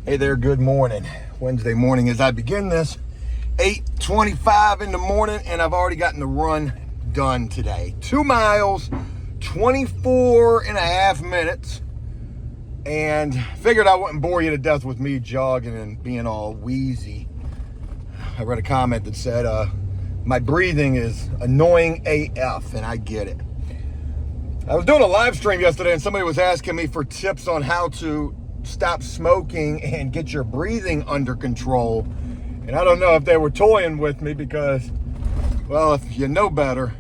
Hey there, good morning. Wednesday morning as I begin this, 8:25 in the morning, and I've already gotten the run done today. 2 miles, 24 and a half minutes, and figured I wouldn't bore you to death with me jogging and being all wheezy. I read a comment that said, my breathing is annoying AF, and I get it. I was doing a live stream yesterday, and somebody was asking me for tips on how to stop smoking and get your breathing under control. And I don't know if they were toying with me because, well, if you know better,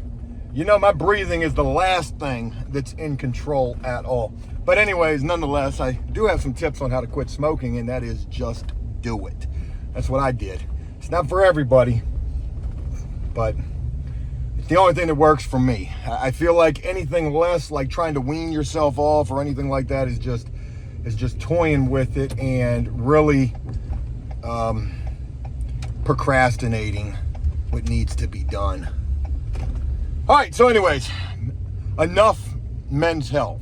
you know my breathing is the last thing that's in control at all. But anyways, nonetheless, I do have some tips on how to quit smoking, and that is just do it. That's what I did. It's not for everybody, but it's the only thing that works for me. I feel like anything less, like trying to wean yourself off or anything like that, is just toying with it and really procrastinating what needs to be done. All right, so anyways, enough men's health.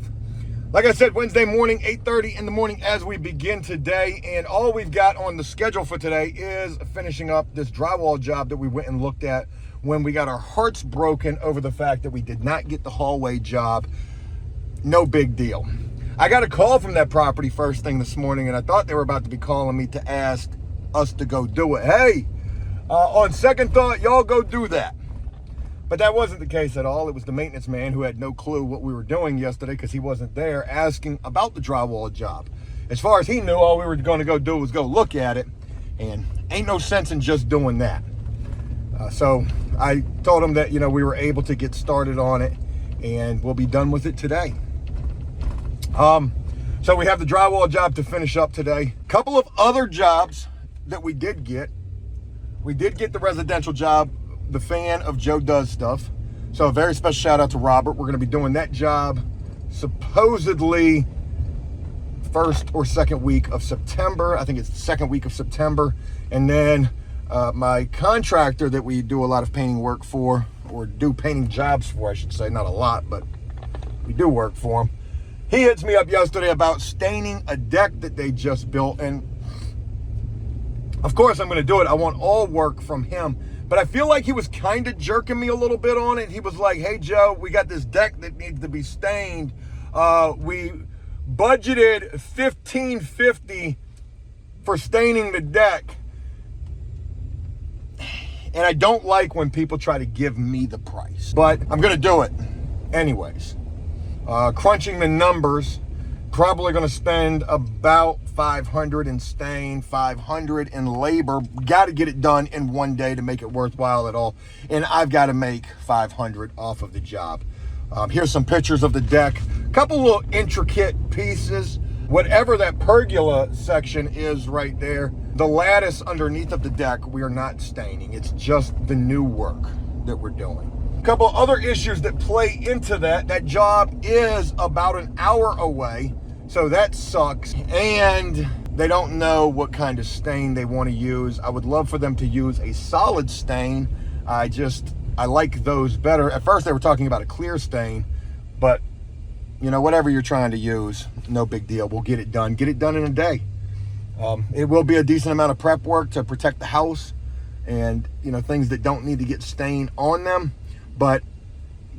Like I said, Wednesday morning, 8:30 in the morning as we begin today, and all we've got on the schedule for today is finishing up this drywall job that we went and looked at when we got our hearts broken over the fact that we did not get the hallway job. No big deal. I got a call from that property first thing this morning, and I thought they were about to be calling me to ask us to go do it. Hey, on second thought, y'all go do that. But that wasn't the case at all. It was the maintenance man who had no clue what we were doing yesterday because he wasn't there, asking about the drywall job. As far as he knew, all we were going to go do was go look at it, and ain't no sense in just doing that. So I told him that, we were able to get started on it, and we'll be done with it today. So we have the drywall job to finish up today. Couple of other jobs that we did get. We did get the residential job, the fan of Joe Does Stuff. So a very special shout out to Robert. We're going to be doing that job supposedly first or second week of September. I think it's the second week of September. And then my contractor that we do a lot of painting work for, or do painting jobs for, I should say, not a lot, but we do work for him. He hits me up yesterday about staining a deck that they just built, and of course I'm going to do it. I want all work from him, but I feel like he was kind of jerking me a little bit on it. He was like, hey Joe, we got this deck that needs to be stained. We budgeted $1,550 for staining the deck, and I don't like when people try to give me the price, but I'm going to do it anyways. Crunching the numbers, probably going to spend about $500 in stain, $500 in labor. Got to get it done in one day to make it worthwhile at all. And I've got to make $500 off of the job. Here's some pictures of the deck. Couple little intricate pieces. Whatever that pergola section is right there, the lattice underneath of the deck, we are not staining. It's just the new work that we're doing. Couple other issues that play into that job is about an hour away, so that sucks, and they don't know what kind of stain they want to use. I would love for them to use a solid stain. I like those better. At first they were talking about a clear stain, but whatever you're trying to use, no big deal. We'll get it done in a day. It will be a decent amount of prep work to protect the house and things that don't need to get stain on them. But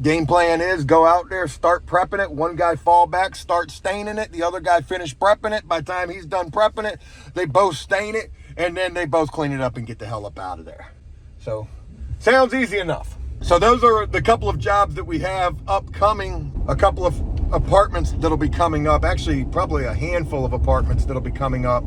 game plan is go out there, start prepping it. One guy fall back, start staining it. The other guy finish prepping it. By the time he's done prepping it, they both stain it, and then they both clean it up and get the hell up out of there. So sounds easy enough. So those are the couple of jobs that we have upcoming. A couple of apartments that'll be coming up. Actually, probably a handful of apartments that'll be coming up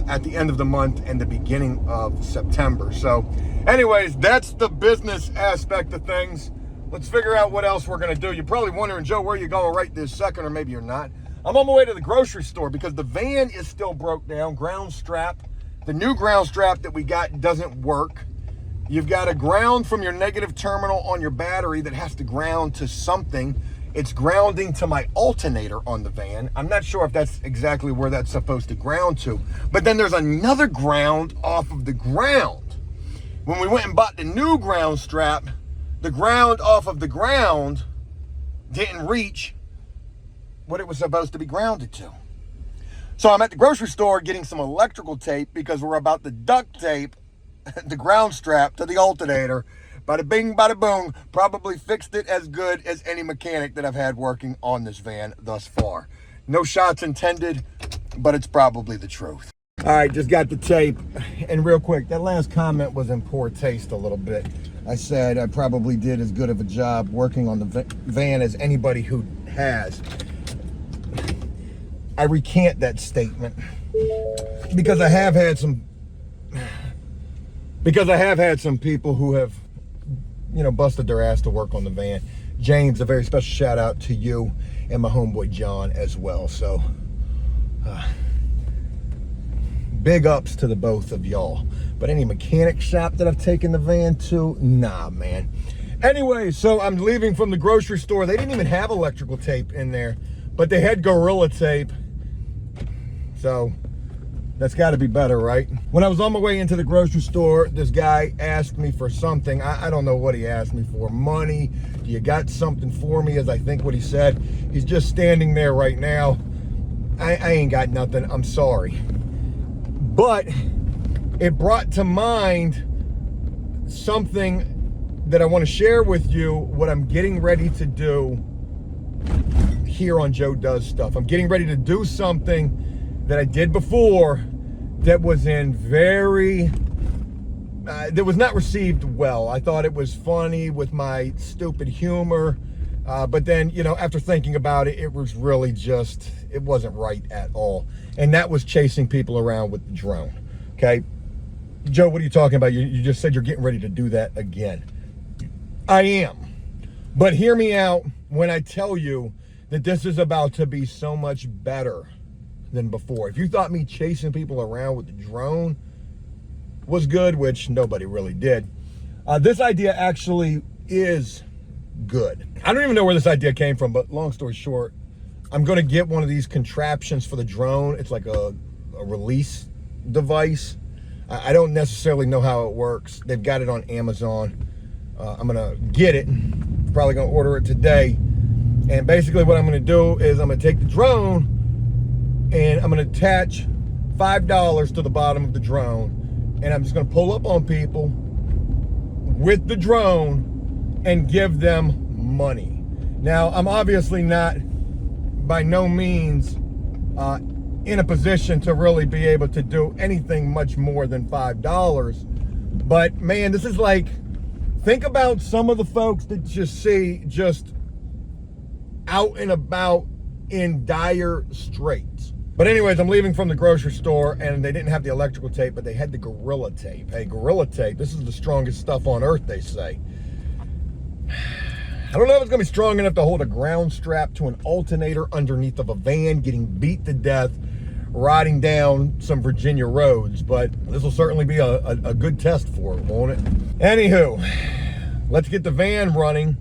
at the end of the month and the beginning of September. So anyways, that's the business aspect of things. Let's figure out what else we're going to do. You're probably wondering, Joe, where you're going right this second, or maybe you're not. I'm on my way to the grocery store because the van is still broke down. Ground strap. The new ground strap that we got doesn't work. You've got a ground from your negative terminal on your battery that has to ground to something. It's grounding to my alternator on the van. I'm not sure if that's exactly where that's supposed to ground to. But then there's another ground off of the ground. When we went and bought the new ground strap, the ground off of the ground didn't reach what it was supposed to be grounded to. So I'm at the grocery store getting some electrical tape because we're about to duct tape the ground strap to the alternator. Bada bing, bada boom. Probably fixed it as good as any mechanic that I've had working on this van thus far. No shots intended, but it's probably the truth. All right, just got the tape. And real quick, that last comment was in poor taste a little bit. I said I probably did as good of a job working on the van as anybody who has. I recant that statement because I have had some people who have, you know, busted their ass to work on the van. James, a very special shout out to you, and my homeboy John as well. So big ups to the both of y'all. But any mechanic shop that I've taken the van to, nah, man. Anyway, so I'm leaving from the grocery store. They didn't even have electrical tape in there, but they had Gorilla Tape. So that's got to be better, right? When I was on my way into the grocery store, this guy asked me for something. I don't know what he asked me for. Money? Do you got something for me? As I think what he said. He's just standing there right now. I ain't got nothing. I'm sorry. But it brought to mind something that I want to share with you, what I'm getting ready to do here on Joe Does Stuff. I'm getting ready to do something that I did before that was that was not received well. I thought it was funny with my stupid humor, but then, you know, after thinking about it, it was really just, it wasn't right at all. And that was chasing people around with the drone. Okay, Joe, what are you talking about? You just said you're getting ready to do that again. I am, but hear me out when I tell you that this is about to be so much better than before. If you thought me chasing people around with the drone was good, which nobody really did, this idea actually is good. I don't even know where this idea came from, but long story short, I'm going to get one of these contraptions for the drone. It's like a release device. I don't necessarily know how it works. They've got it on Amazon. I'm going to get it. Probably going to order it today. And basically what I'm going to do is I'm going to take the drone and I'm going to attach $5 to the bottom of the drone, and I'm just going to pull up on people with the drone and give them money. Now, I'm obviously not, by no means, in a position to really be able to do anything much more than $5. But man, this is like, think about some of the folks that you see just out and about in dire straits. But anyways, I'm leaving from the grocery store, and they didn't have the electrical tape, but they had the Gorilla Tape. Hey, Gorilla Tape, this is the strongest stuff on earth, they say. I don't know if it's gonna be strong enough to hold a ground strap to an alternator underneath of a van getting beat to death riding down some Virginia roads, but this will certainly be a good test for it, won't it? Anywho, let's get the van running,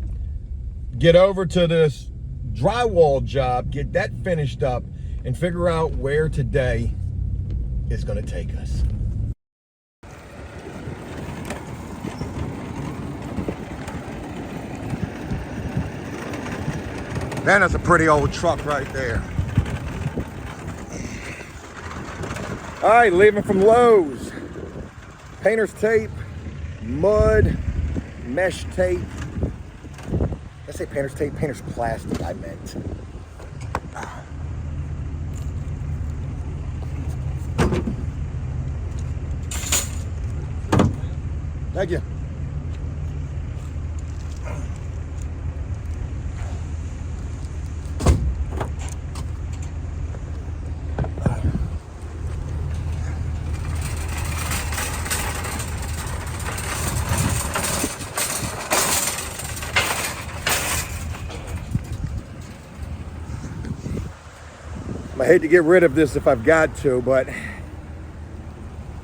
get over to this drywall job, get that finished up, and figure out where today is going to take us. Man, that's a pretty old truck right there. All right, leaving from Lowe's. Painter's tape, mud, mesh tape. I say painter's tape, painter's plastic, I meant. Thank you. I hate to get rid of this if I've got to, but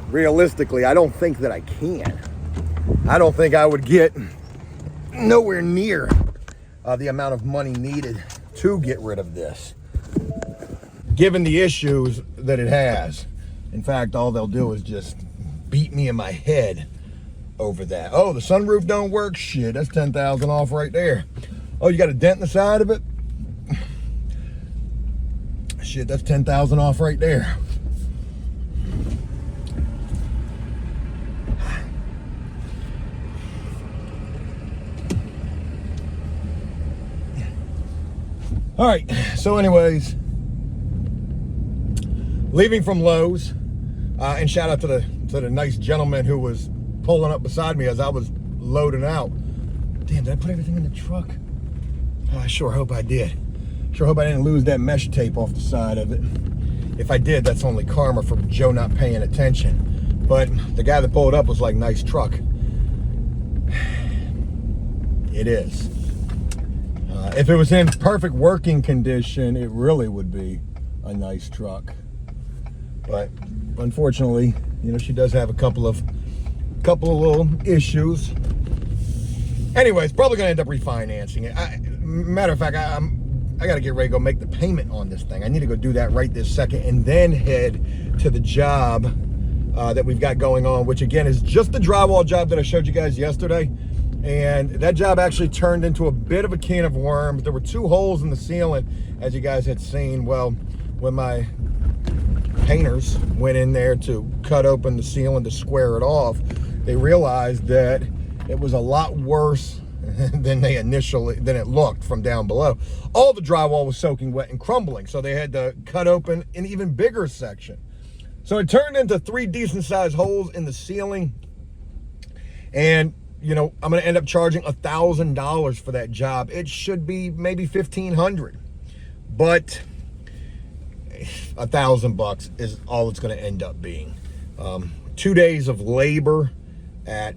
realistically, I don't think that I can. I don't think I would get nowhere near the amount of money needed to get rid of this, given the issues that it has. In fact, all they'll do is just beat me in my head over that. Oh, the sunroof don't work? Shit, that's 10,000 off right there. Oh, you got a dent in the side of it? Shit, that's 10,000 off right there. All right, so anyways, leaving from Lowe's, and shout out to the nice gentleman who was pulling up beside me as I was loading out. Damn, did I put everything in the truck? Oh, I sure hope I did. Sure hope I didn't lose that mesh tape off the side of it. If I did, that's only karma for Joe not paying attention. But the guy that pulled up was like, nice truck. It is. If it was in perfect working condition, it really would be a nice truck. But unfortunately, you know, she does have a couple of little issues. Anyways, probably gonna end up refinancing it. Matter of fact, I gotta get ready to go make the payment on this thing. I need to go do that right this second, and then head to the job that we've got going on, which again is just the drywall job that I showed you guys yesterday. And that job actually turned into a bit of a can of worms. There were 2 holes in the ceiling, as you guys had seen. Well, when my painters went in there to cut open the ceiling to square it off, they realized that it was a lot worse than it looked from down below. All the drywall was soaking wet and crumbling, so they had to cut open an even bigger section. So it turned into 3 decent sized holes in the ceiling. And you know, I'm gonna end up charging $1,000 for that job. It should be maybe $1,500, but $1,000 is all it's gonna end up being. 2 days of labor at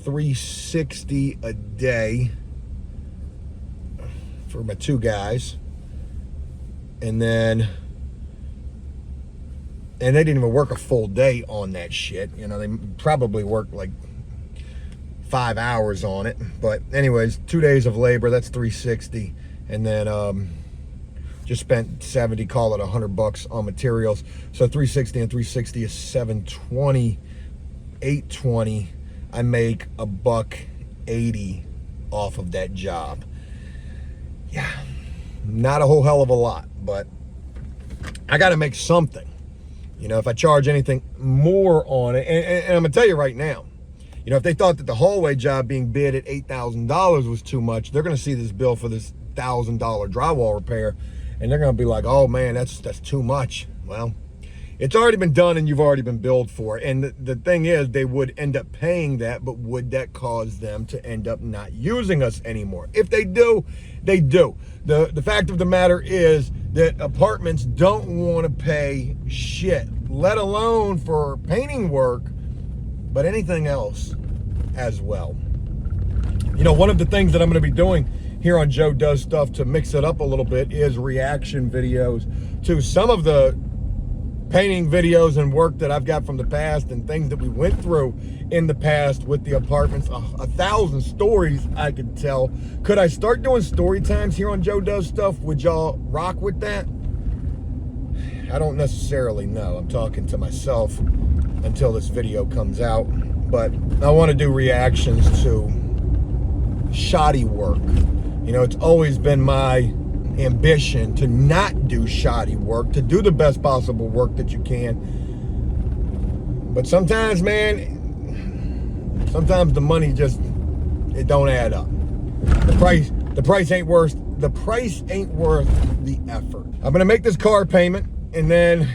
$360 a day for my 2 guys, and they didn't even work a full day on that shit. You know, they probably worked like 5 hours on it. But anyways, 2 days of labor, that's $360, and then just spent 70, call it $100 on materials. So 360 and 360 is 720, 820. I make $180 off of that job. Yeah, not a whole hell of a lot, but I got to make something. You know, if I charge anything more on it, and I'm gonna tell you right now, you know, if they thought that the hallway job being bid at $8,000 was too much, they're going to see this bill for this $1,000 drywall repair, and they're going to be like, oh man, that's too much. Well, it's already been done and you've already been billed for it. And the thing is, they would end up paying that, but would that cause them to end up not using us anymore? If they do, they do. The fact of the matter is that apartments don't want to pay shit, let alone for painting work, but anything else as well. You know, one of the things that I'm going to be doing here on Joe Does Stuff to mix it up a little bit is reaction videos to some of the painting videos and work that I've got from the past and things that we went through in the past with the apartments. 1,000 stories I could tell. Could I start doing story times here on Joe Does Stuff? Would y'all rock with that? I don't necessarily know. I'm talking to myself until this video comes out, but I want to do reactions to shoddy work. You know, it's always been my ambition to not do shoddy work, to do the best possible work that you can. But sometimes, man, sometimes the money just, it don't add up. The price ain't worth the effort. I'm gonna make this car payment, and then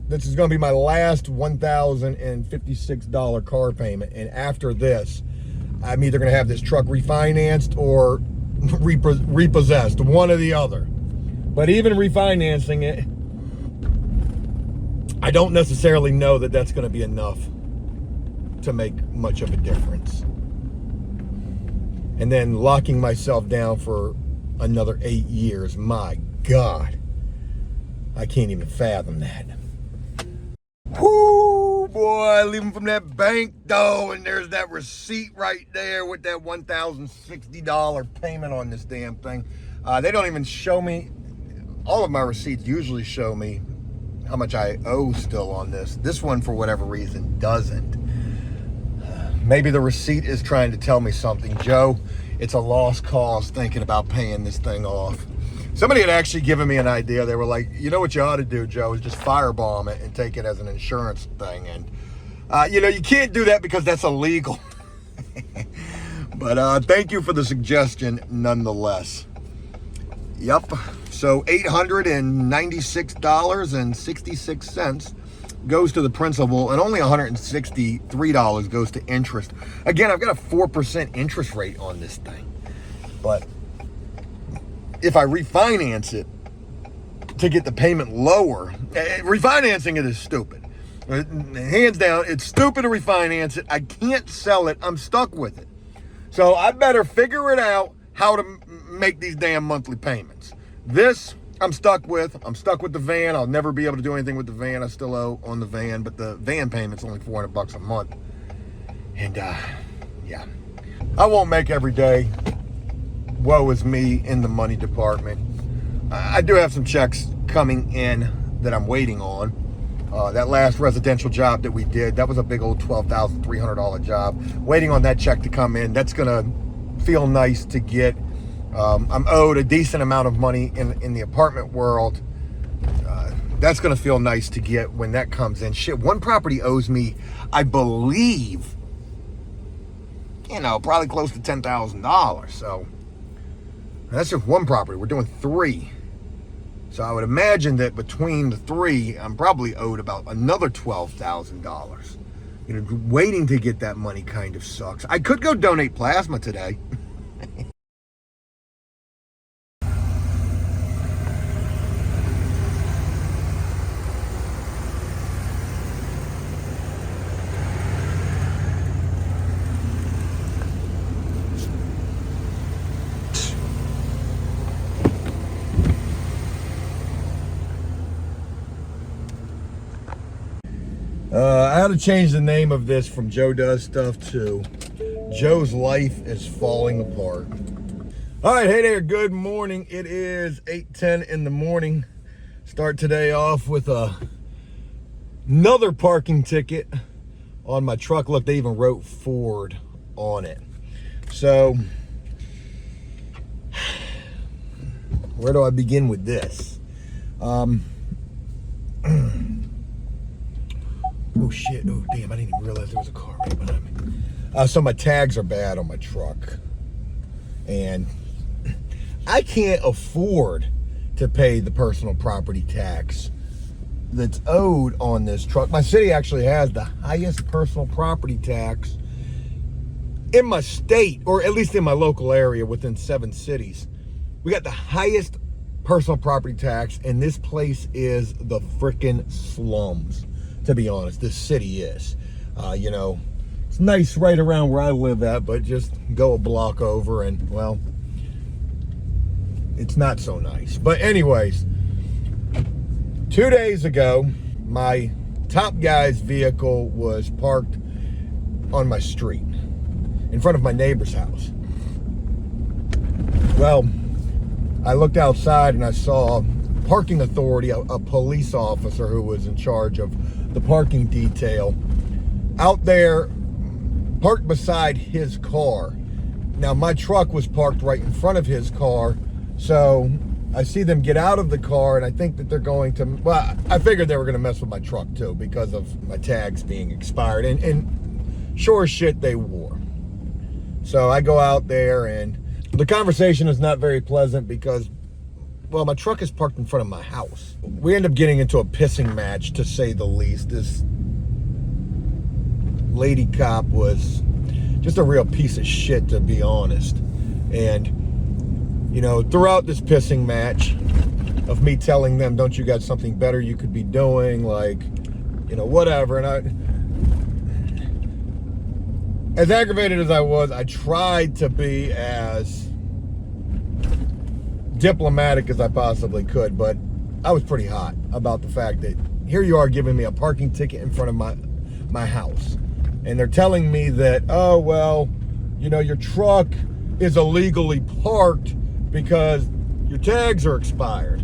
this is gonna be my last $1,056 car payment. And after this, I'm either gonna have this truck refinanced or repossessed, one or the other. But even refinancing it, I don't necessarily know that that's gonna be enough to make much of a difference. And then locking myself down for another 8 years, my God, I can't even fathom that. Whoo, boy, leaving from that bank though, and there's that receipt right there with that $1,060 payment on this damn thing. They don't even show me, all of my receipts usually show me how much I owe still on this. This one, for whatever reason, doesn't. Maybe the receipt is trying to tell me something. Joe, it's a lost cause thinking about paying this thing off. Somebody had actually given me an idea. They were like, you know what you ought to do, Joe, is just firebomb it and take it as an insurance thing. And, you know, you can't do that because that's illegal. But thank you for the suggestion nonetheless. Yep. So $896.66 goes to the principal, and only $163 goes to interest. Again, I've got a 4% interest rate on this thing. But if I refinance it to get the payment lower, refinancing it is stupid. Hands down, it's stupid to refinance it. I can't sell it. I'm stuck with it. So I better figure it out how to make these damn monthly payments. This, I'm stuck with. I'm stuck with the van. I'll never be able to do anything with the van. I still owe on the van, but the van payment's only $400 a month. And yeah, I won't make every day. Woe is me in the money department. I do have some checks coming in that I'm waiting on. That last residential job that we did, that was a big old $12,300 job. Waiting on that check to come in. That's gonna feel nice to get. I'm owed a decent amount of money in the apartment world. That's gonna feel nice to get when that comes in. Shit, one property owes me, I believe, you know, probably close to $10,000. So that's just one property. We're doing 3. So I would imagine that between the 3, I'm probably owed about another $12,000. You know, waiting to get that money kind of sucks. I could go donate plasma today. I had to change the name of this from Joe Does Stuff to Joe's Life is Falling Apart. All right, hey there, good morning. It is 8:10 in the morning. Start today off with another parking ticket on my truck. Look, they even wrote Ford on it. So, where do I begin with this? Oh shit, oh damn, I didn't even realize there was a car right behind me. So my tags are bad on my truck. And I can't afford to pay the personal property tax that's owed on this truck. My city actually has the highest personal property tax in my state, or at least in my local area within 7 cities. We got the highest personal property tax, and this place is the frickin' slums. To be honest, this city is. You know, it's nice right around where I live at, but just go a block over and, well, it's not so nice. But anyways, 2 days ago, my top guy's vehicle was parked on my street in front of my neighbor's house. Well, I looked outside and I saw parking authority, a police officer who was in charge of the parking detail, out there parked beside his car. Now my truck was parked right in front of his car, so I see them get out of the car, and I think that they're going to, well, I figured they were going to mess with my truck too because of my tags being expired, and sure as shit they were. So I go out there, and the conversation is not very pleasant because, well, my truck is parked in front of my house. We end up getting into a pissing match, to say the least. This lady cop was just a real piece of shit, to be honest. And, you know, throughout this pissing match of me telling them, don't you got something better you could be doing? Like, you know, whatever. And as aggravated as I was, I tried to be as diplomatic as I possibly could, but I was pretty hot about the fact that here you are giving me a parking ticket in front of my house, and they're telling me that, oh well, you know, your truck is illegally parked because your tags are expired.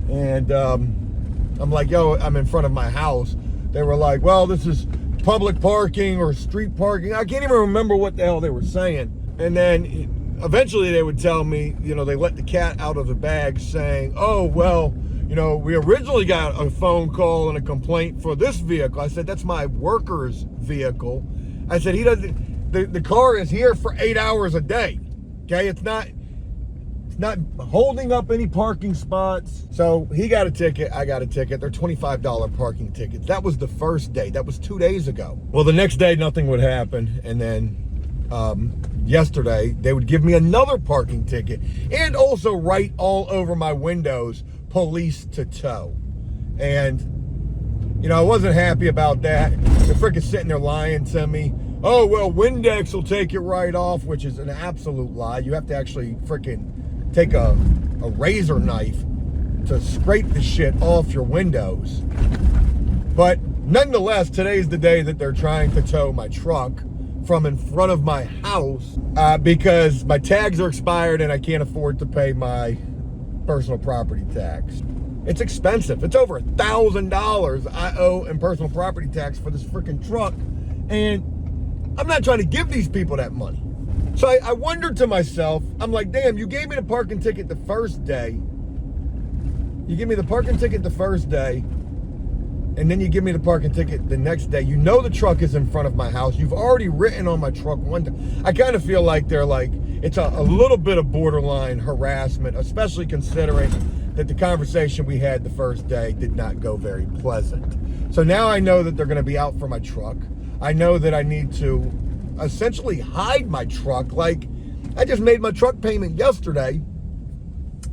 And I'm like, yo, I'm in front of my house. They were like, well, this is public parking or street parking. I can't even remember what the hell they were saying. And then eventually they would tell me, you know, they let the cat out of the bag saying, oh, well, you know, we originally got a phone call and a complaint for this vehicle. I said, that's my worker's vehicle. I said, he doesn't, the car is here for 8 hours a day. Okay, it's not holding up any parking spots. So he got a ticket, I got a ticket. They're $25 parking tickets. That was the first day. That was 2 days ago. Well, the next day nothing would happen. And then yesterday they would give me another parking ticket and also write all over my windows, police to tow. And, you know, I wasn't happy about that. They're freaking sitting there lying to me. Oh, well, Windex will take it right off, which is an absolute lie. You have to actually freaking take a razor knife to scrape the shit off your windows. But nonetheless, today's the day that they're trying to tow my truck from in front of my house because my tags are expired and I can't afford to pay my personal property tax. It's expensive. It's over $1,000 I owe in personal property tax for this freaking truck. And I'm not trying to give these people that money. So I wondered to myself, I'm like, damn, you gave me the parking ticket the first day. You give me the parking ticket the first day, and then you give me the parking ticket the next day. You know the truck is in front of my house. You've already written on my truck one time. I kind of feel like they're like, it's a little bit of borderline harassment, especially considering that the conversation we had the first day did not go very pleasant. So now I know that they're going to be out for my truck. I know that I need to essentially hide my truck. Like, I just made my truck payment yesterday.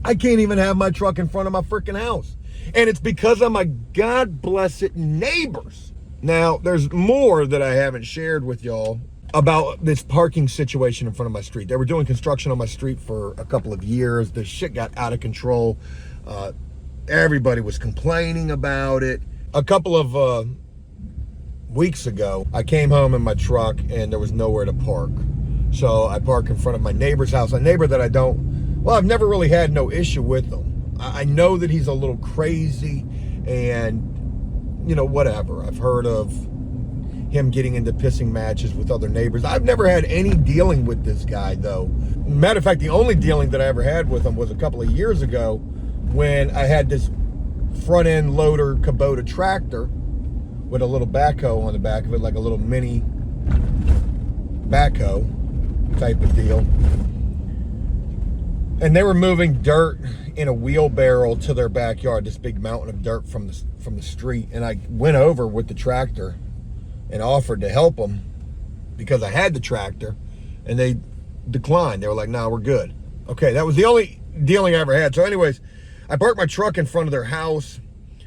I can't even have my truck in front of my freaking house. And it's because of my God blessed neighbors. Now, there's more that I haven't shared with y'all about this parking situation in front of my street. They were doing construction on my street for a couple of years. The shit got out of control. Everybody was complaining about it. A couple of weeks ago, I came home in my truck and there was nowhere to park. So I parked in front of my neighbor's house, a neighbor that I've never really had no issue with him. I know that he's a little crazy and, you know, whatever. I've heard of him getting into pissing matches with other neighbors. I've never had any dealing with this guy, though. Matter of fact, the only dealing that I ever had with him was a couple of years ago when I had this front end loader Kubota tractor with a little backhoe on the back of it, like a little mini backhoe type of deal. And they were moving dirt in a wheelbarrow to their backyard, this big mountain of dirt from the street. And I went over with the tractor and offered to help them because I had the tractor, and they declined. They were like, nah, we're good. Okay, that was the only dealing I ever had. So anyways, I parked my truck in front of their house.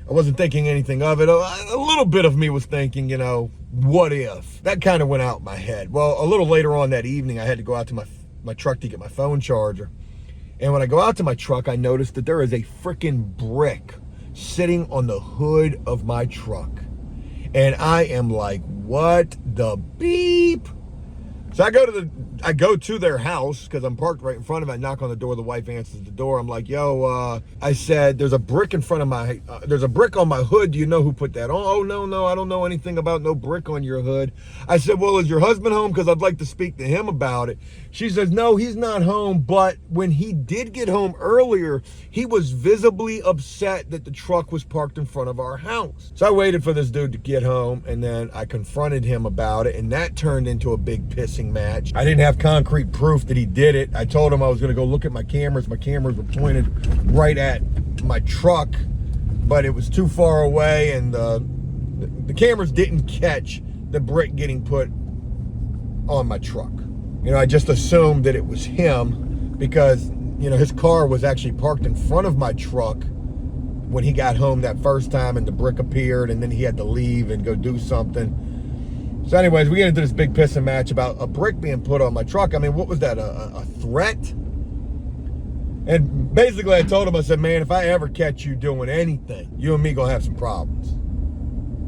I wasn't thinking anything of it. A little bit of me was thinking, you know, what if? That kind of went out my head. Well, a little later on that evening, I had to go out to my truck to get my phone charger. And when I go out to my truck, I noticed that there is a freaking brick sitting on the hood of my truck. And I am like, what the beep? So I go to their house because I'm parked right in front of it. I knock on the door. The wife answers the door. I'm like, yo, I said, there's a brick in front of there's a brick on my hood. Do you know who put that on? Oh, no, I don't know anything about no brick on your hood. I said, well, is your husband home? Because I'd like to speak to him about it. She says, no, he's not home. But when he did get home earlier, he was visibly upset that the truck was parked in front of our house. So I waited for this dude to get home, and then I confronted him about it, and that turned into a big pissing match. I didn't have concrete proof that he did it. I told him I was going to go look at my cameras. My cameras were pointed right at my truck, but it was too far away, and the cameras didn't catch the brick getting put on my truck. You know, I just assumed that it was him because, you know, his car was actually parked in front of my truck when he got home that first time, and the brick appeared, and then he had to leave and go do something. So anyways, we get into this big pissing match about a brick being put on my truck. I mean, what was that, a threat? And basically I told him, I said, man, if I ever catch you doing anything, you and me gonna have some problems.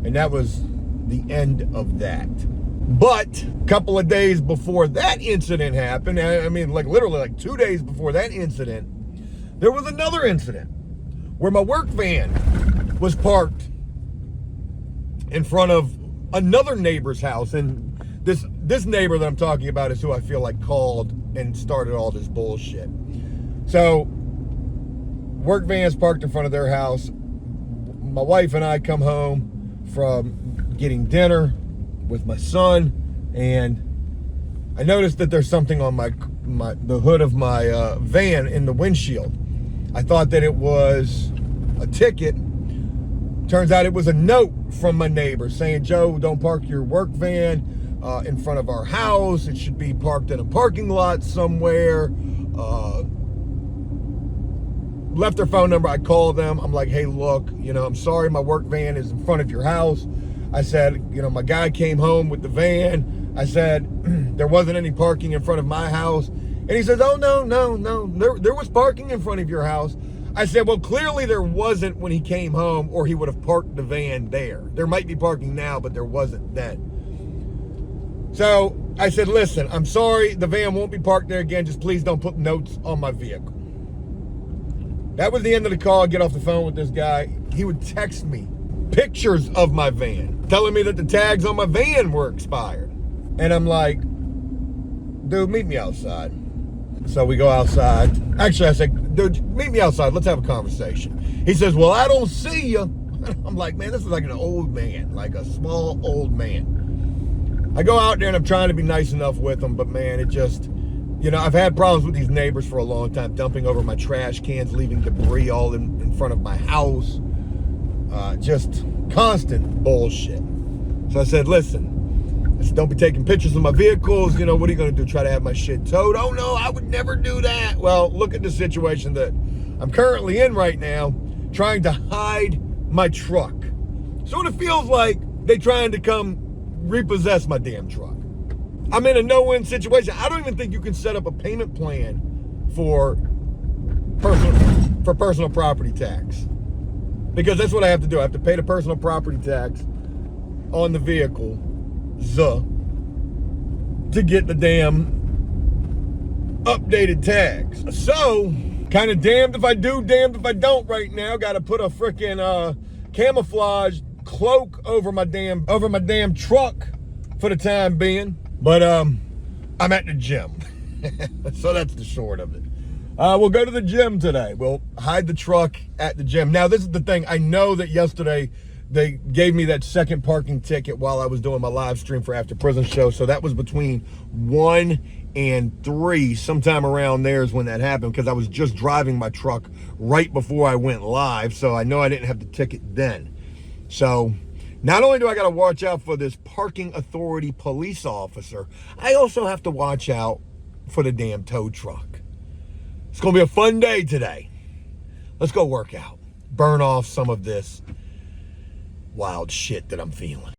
And that was the end of that. But a couple of days before that incident happened, I mean, like literally like 2 days before that incident, there was another incident where my work van was parked in front of another neighbor's house. And this neighbor that I'm talking about is who I feel like called and started all this bullshit. So, work van's parked in front of their house. My wife and I come home from getting dinner with my son, and I noticed that there's something on the hood of my van in the windshield. I thought that it was a ticket. Turns out it was a note from my neighbor saying, Joe, don't park your work van in front of our house. It should be parked in a parking lot somewhere. Left their phone number. I called them. I'm like, hey, look, I'm sorry, my work van is in front of your house. I said, my guy came home with the van. I said, there wasn't any parking in front of my house. And he says, oh, no. There was parking in front of your house. I said, well, clearly there wasn't when he came home, or he would have parked the van there. There might be parking now, but there wasn't then. So I said, listen, I'm sorry, the van won't be parked there again. Just please don't put notes on my vehicle. That was the end of the call. Get off the phone with this guy. He would text me pictures of my van, telling me that the tags on my van were expired. And I'm like, dude, meet me outside. So we go outside. Actually, I said, dude, meet me outside. Let's have a conversation. He says, well, I don't see you. I'm like, man, this is like an old man, like a small old man. I go out there and I'm trying to be nice enough with him, but man, it just, I've had problems with these neighbors for a long time, dumping over my trash cans, leaving debris all in front of my house. Just constant bullshit. So I said, listen, don't be taking pictures of my vehicles. What are you going to do? Try to have my shit towed? Oh, no, I would never do that. Well, look at the situation that I'm currently in right now, trying to hide my truck. So it feels like they trying to come repossess my damn truck. I'm in a no-win situation. I don't even think you can set up a payment plan for personal property tax. Because that's what I have to do. I have to pay the personal property tax on the vehicle to get the damn updated tags. So, kind of damned if I do, damned if I don't right now. Got to put a freaking camouflage cloak over my damn truck for the time being. But I'm at the gym. So that's the short of it. We'll go to the gym today. We'll hide the truck at the gym. Now, this is the thing. I know that yesterday they gave me that second parking ticket while I was doing my live stream for After Prison Show. So that was between 1 and 3, sometime around there is when that happened, because I was just driving my truck right before I went live. So I know I didn't have the ticket then. So not only do I got to watch out for this parking authority police officer, I also have to watch out for the damn tow truck. It's going to be a fun day today. Let's go work out. Burn off some of this wild shit that I'm feeling.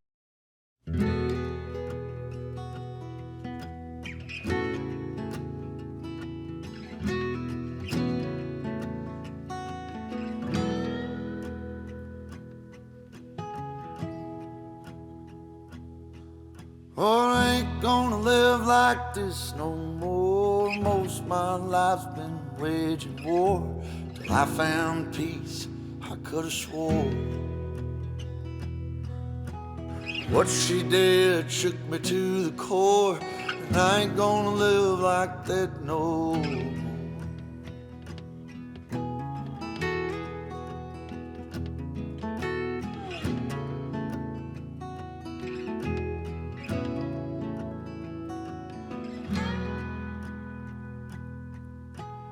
Oh, I ain't gonna live like this no more. Most of my life's been waging war. Till I found peace, I could've swore. What she did shook me to the core, and I ain't gonna live like that no more.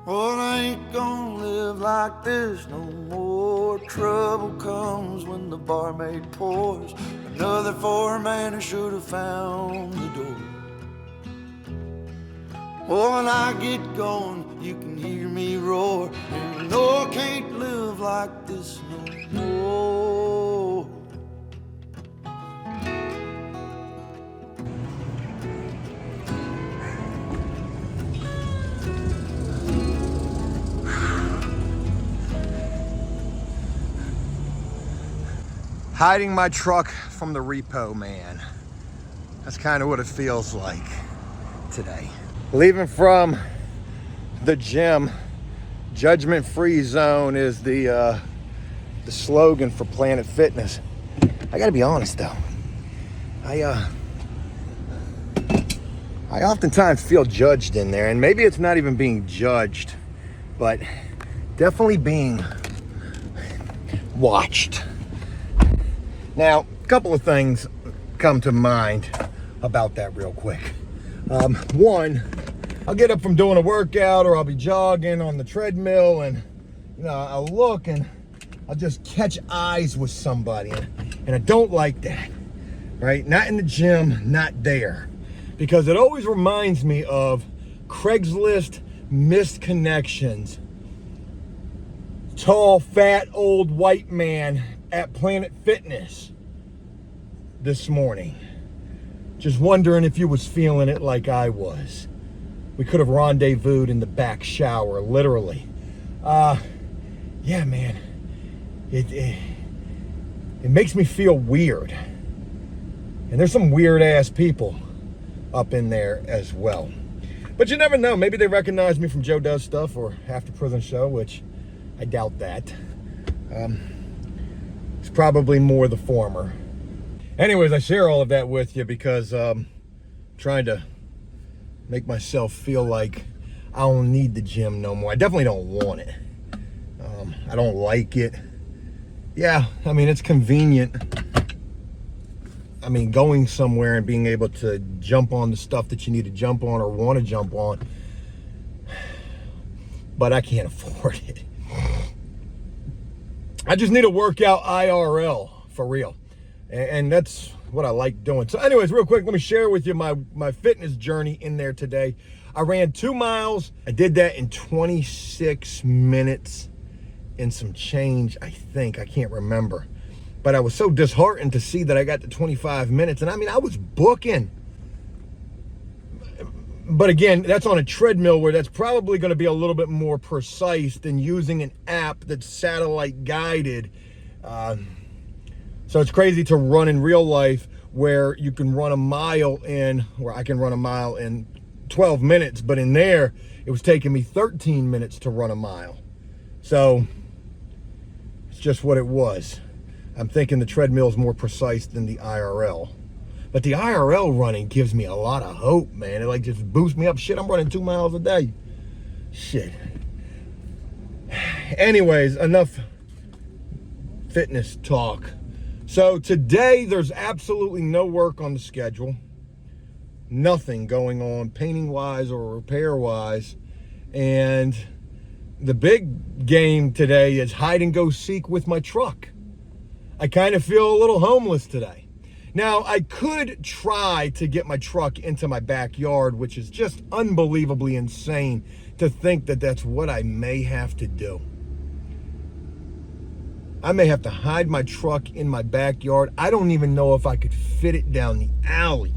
Well, I ain't gonna live like this no more. Trouble comes when the barmaid pours another for a man who should have found the door. Oh, when I get going, you can hear me roar. And you know I can't live like this no more. Hiding my truck from the repo man. That's kind of what it feels like today. Leaving from the gym, judgment-free zone is the slogan for Planet Fitness. I gotta be honest though. I oftentimes feel judged in there, and maybe it's not even being judged, but definitely being watched. Now, a couple of things come to mind about that real quick. One, I'll get up from doing a workout, or I'll be jogging on the treadmill, and I'll look and I'll just catch eyes with somebody, and I don't like that, right? Not in the gym, not there, because it always reminds me of Craigslist missed connections. Tall, fat, old white man at Planet Fitness this morning. Just wondering if you was feeling it like I was. We could have rendezvoused in the back shower, literally. Yeah, man. It makes me feel weird. And there's some weird ass people up in there as well. But you never know. Maybe they recognize me from Joe Does Stuff or After Prison Show, which I doubt that. It's probably more the former. Anyways, I share all of that with you because I'm trying to make myself feel like I don't need the gym no more. I definitely don't want it. I don't like it. Yeah, I mean, it's convenient. I mean, going somewhere and being able to jump on the stuff that you need to jump on or want to jump on, but I can't afford it. I just need to work out IRL for real. And that's what I like doing. So anyways, real quick, let me share with you my fitness journey in there today. I ran 2 miles. I did that in 26 minutes and some change, I think. I can't remember. But I was so disheartened to see that I got to 25 minutes. And I mean, I was booking. But again, that's on a treadmill where that's probably going to be a little bit more precise than using an app that's satellite guided. So it's crazy to run in real life where you can run a mile where I can run a mile in 12 minutes, but in there, it was taking me 13 minutes to run a mile. So it's just what it was. I'm thinking the treadmill is more precise than the IRL. But the IRL running gives me a lot of hope, man. It like just boosts me up. Shit, I'm running 2 miles a day. Shit. Anyways, enough fitness talk. So today there's absolutely no work on the schedule. Nothing going on painting wise or repair wise. And the big game today is hide and go seek with my truck. I kind of feel a little homeless today. Now, I could try to get my truck into my backyard, which is just unbelievably insane to think that that's what I may have to do. I may have to hide my truck in my backyard. I don't even know if I could fit it down the alley.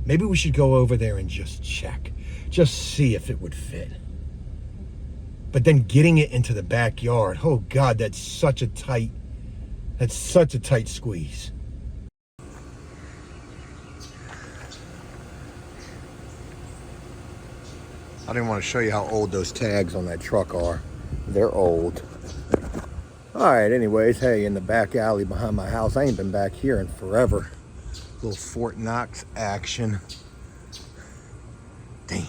Maybe we should go over there and just check. Just see if it would fit. But then getting it into the backyard, oh God, that's such a tight squeeze. I didn't want to show you how old those tags on that truck are. They're old. All right, anyways, hey, in the back alley behind my house, I ain't been back here in forever. Little Fort Knox action. Damn.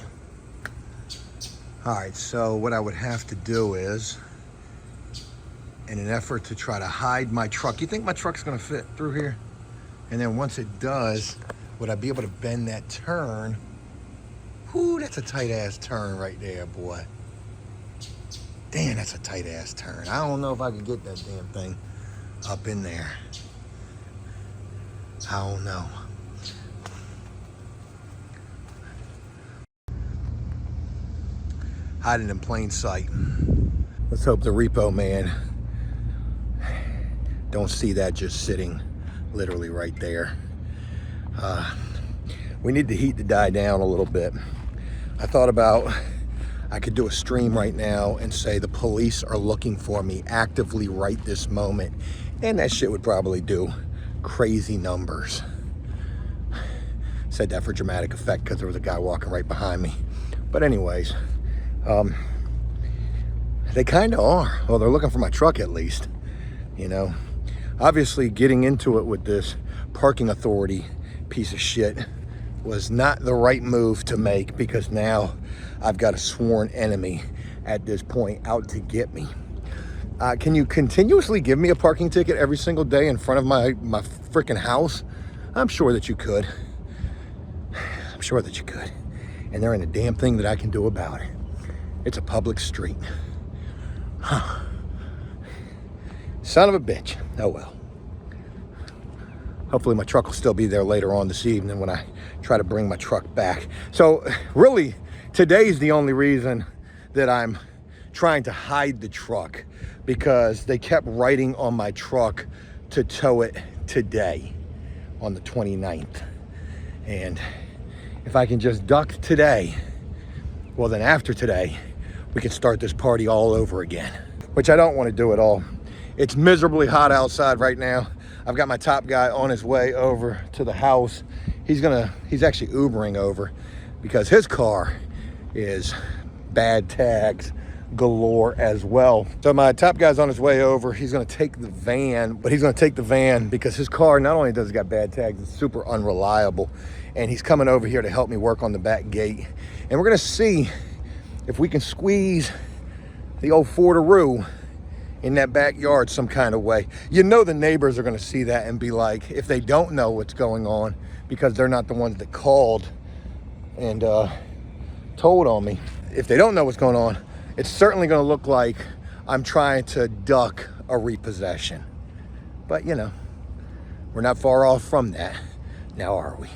All right, so what I would have to do is, in an effort to try to hide my truck, you think my truck's gonna fit through here? And then once it does, would I be able to bend that turn? Whoo, that's a tight ass turn right there, boy. Damn, that's a tight ass turn. I don't know if I could get that damn thing up in there. I don't know. Hiding in plain sight. Let's hope the repo man don't see that just sitting literally right there. We need the heat to die down a little bit. I thought about I could do a stream right now and say the police are looking for me actively right this moment, and that shit would probably do crazy numbers. Said that for dramatic effect because there was a guy walking right behind me. But anyways, they kind of are. Well, they're looking for my truck at least, you know. Obviously getting into it with this parking authority piece of shit was not the right move to make, because now I've got a sworn enemy at this point out to get me. Can you continuously give me a parking ticket every single day in front of my freaking house? I'm sure that you could. I'm sure that you could. And there ain't a damn thing that I can do about it. It's a public street. Huh. Son of a bitch. Oh well. Hopefully my truck will still be there later on this evening when I try to bring my truck back. So really, today's the only reason that I'm trying to hide the truck, because they kept writing on my truck to tow it today on the 29th. And if I can just duck today, well then after today, we can start this party all over again, which I don't want to do at all. It's miserably hot outside right now. I've got my top guy on his way over to the house. He's actually Ubering over because his car is bad tags galore as well. So my top guy's on his way over. He's gonna take the van, but he's gonna take the van because his car not only does it got bad tags, it's super unreliable. And he's coming over here to help me work on the back gate. And we're gonna see if we can squeeze the old Fordaroo in that backyard some kind of way. You know the neighbors are gonna see that and be like, if they don't know what's going on, because they're not the ones that called and told on me. If they don't know what's going on, it's certainly gonna look like I'm trying to duck a repossession. But you know, we're not far off from that, now are we?